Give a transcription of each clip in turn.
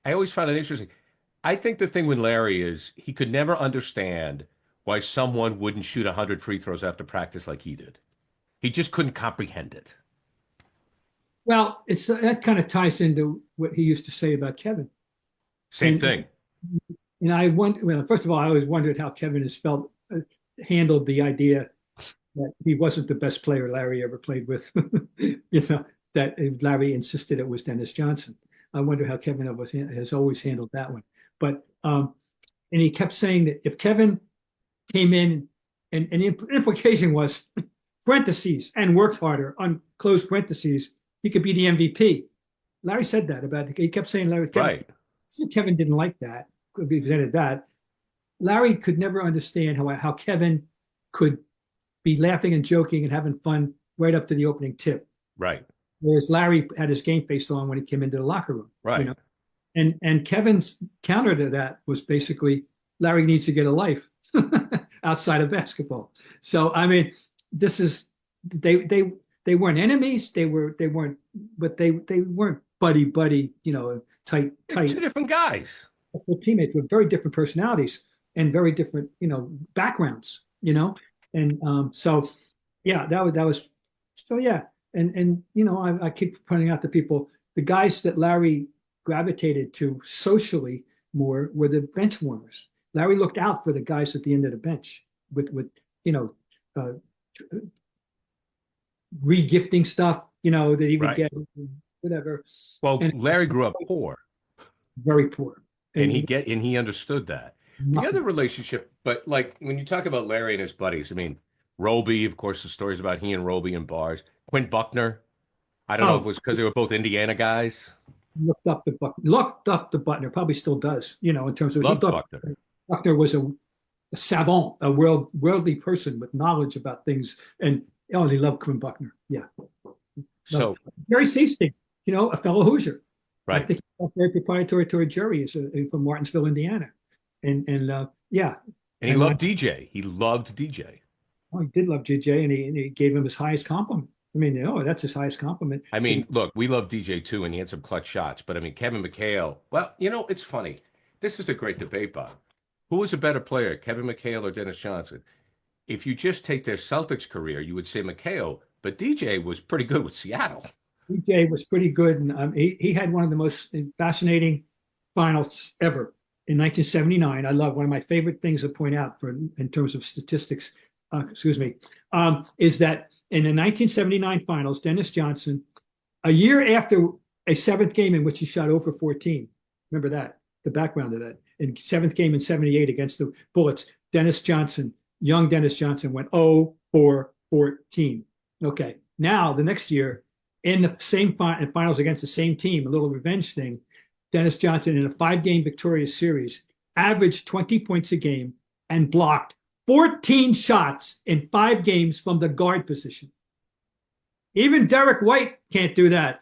I always found it interesting. I think the thing with Larry is he could never understand why someone wouldn't shoot 100 free throws after practice like he did. He just couldn't comprehend it. Well, it's that kind of ties into what he used to say about Kevin. Same And thing. I wonder, well, first of all, I always wondered how Kevin has felt handled the idea that he wasn't the best player Larry ever played with. You know, that Larry insisted it was Dennis Johnson. I wonder how Kevin has always handled that one. But and he kept saying that if Kevin came in, and the implication was parentheses and worked harder on close parentheses, he could be the MVP. Larry said that about. He kept saying Larry Kevin. Right. So Kevin didn't like that. Could be presented that. Larry could never understand how Kevin could be laughing and joking and having fun right up to the opening tip. Right. Whereas Larry had his game face on when he came into the locker room, you Right. know. And Kevin's counter to that was basically Larry needs to get a life outside of basketball. So I mean, this is they weren't enemies. They weren't, but they weren't buddy, They're tight two different guys. teammates with very different personalities and very different backgrounds. And so yeah, that was so yeah. And I keep pointing out to people the guys that Larry gravitated to socially more were the bench warmers. Larry looked out for the guys at the end of the bench with you know uh, regifting stuff that he would Right. get, whatever. Well, And Larry grew up poor, very poor and and he understood that. The other nothing. relationship, but like when you talk about Larry and his buddies, I mean, Roby, of course, the stories about he and Roby in bars. Quint Buckner, I don't know if it Oh, was because they were both Indiana guys. looked up the Butler, probably still does, in terms of he Loved thought Buckner. Buckner was a savant, a worldly person with knowledge about things, and he loved Quinn Buckner. Yeah, no, So, Jerry Seasting, a fellow Hoosier. I right. think he's very proprietary to a jury is from Martinsville, Indiana, and yeah, And he and I loved DJ. He loved DJ. oh, he did love JJ, and he gave him his highest compliment. I mean, that's his highest compliment. I That mean, he, look, we love DJ too, and he had some clutch shots. But I mean, Kevin McHale, well, it's funny. This is a great debate, Bob. Who was a better player, Kevin McHale or Dennis Johnson? If you just take their Celtics career, you would say McHale, but DJ was pretty good with Seattle. DJ was pretty good, and he had one of the most fascinating finals ever in 1979. I love one of my favorite things to point out in terms of statistics. Excuse me, is that in the 1979 finals, Dennis Johnson, a year after a seventh game in which he shot over 14. Remember that, the background of that. In seventh game in 78 against the Bullets, young Dennis Johnson went 0 for 14. Okay. Now, the next year, in the same finals against the same team, a little revenge thing, Dennis Johnson in a 5-game victorious series averaged 20 points a game and blocked 14 shots in 5 games from the guard position. Even Derek White can't do that,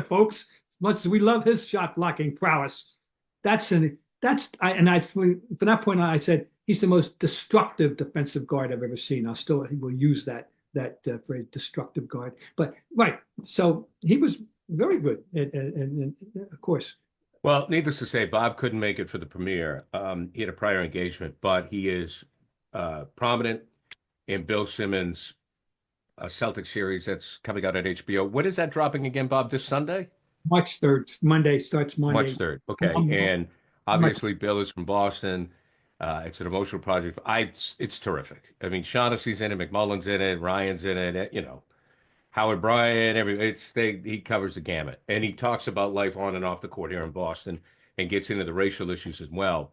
folks. As much as we love his shot blocking prowess, that's an that's I and I from that point on, I said he's the most destructive defensive guard I've ever seen. I still will use that phrase, destructive guard. But right, so he was very good, and of course, Well, needless to say, Bob couldn't make it for the premiere. He had a prior engagement, but he is prominent in Bill Simmons' Celtic series that's coming out at HBO. When is that dropping again, Bob? This Sunday? March 3rd, Monday starts March Monday. 3rd. Okay. I'm, And I'm like, obviously, Bill is from Boston. It's an emotional project. It's terrific. I mean, Shaughnessy's in it, McMullen's in it, Ryan's in it, Howard Bryant, he covers the gamut. And he talks about life on and off the court here in Boston and gets into the racial issues as well,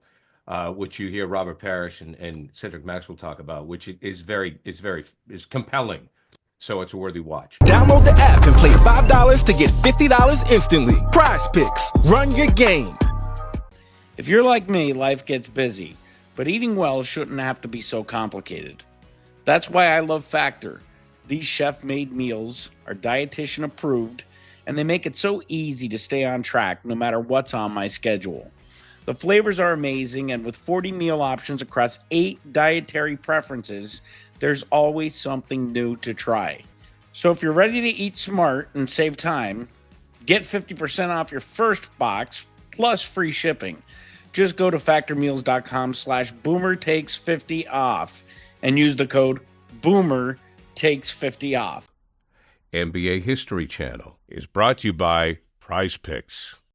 which you hear Robert Parrish and Cedric Maxwell talk about, which is compelling. So it's a worthy watch. Download the app and play $5 to get $50 instantly. Prize Picks. Run your game. If you're like me, life gets busy, but eating well shouldn't have to be so complicated. That's why I love Factor. These chef-made meals are dietitian approved, and they make it so easy to stay on track no matter what's on my schedule. The flavors are amazing, and with 40 meal options across 8 dietary preferences, there's always something new to try. So if you're ready to eat smart and save time, get 50% off your first box plus free shipping. Just go to factormeals.com/boomertakes50off and use the code BOOMERTAKES50off. NBA History Channel is brought to you by Prize Picks.